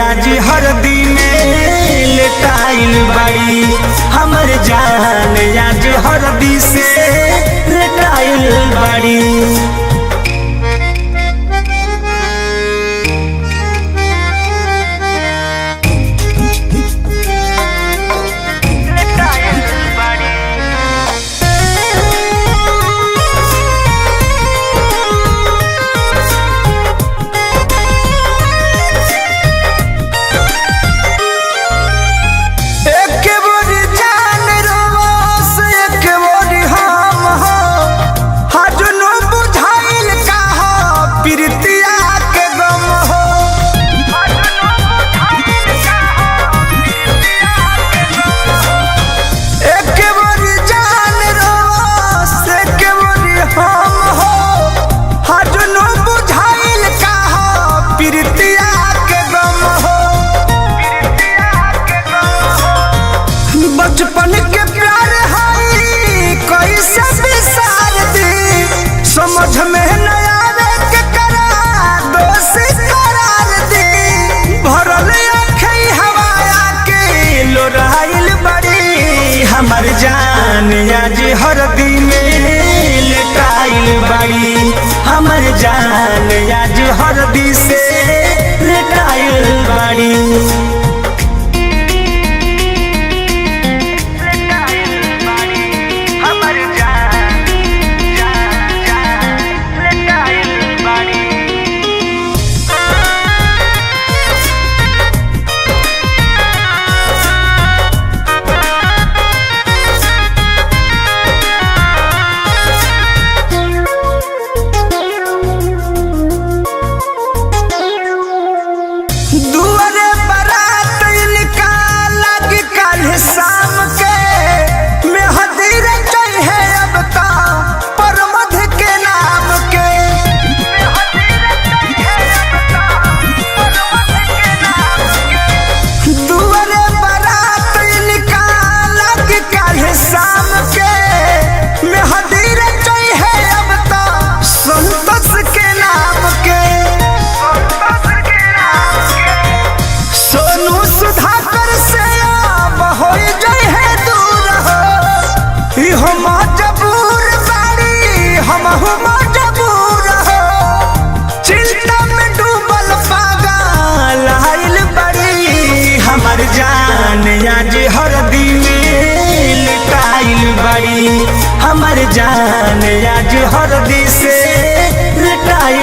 आज हरदी में लेटाइल बाड़ी। हमर जान आज हरदी से लेटाइल बाड़ी। बचपन के प्यार है कैसे बिसार दी, समझ में न आवे के करा दोषी करार दी। भरल आँखें हवाया के लोराइल बड़ी। हमर जान आज हरदी में लेटाइल बाड़ी। हमर जान आज हरदी से लेटाइल बाड़ी। शाम के मेहंदी रचाई है अब ता परमध के नाम के। दुआरे बारात निकाला कि काल्हे शाम के मेहंदी रचाई है अब ता संतोष के नाम के। सोनू सुधाकर से हम मजबूर बाड़ी, हम मजबूर हो। चिंता में डूबल पागल आइल बड़ी। हमर जान आज हरदी में लेटाइल बाड़ी। हमर जान आज हरदी से लेटाइल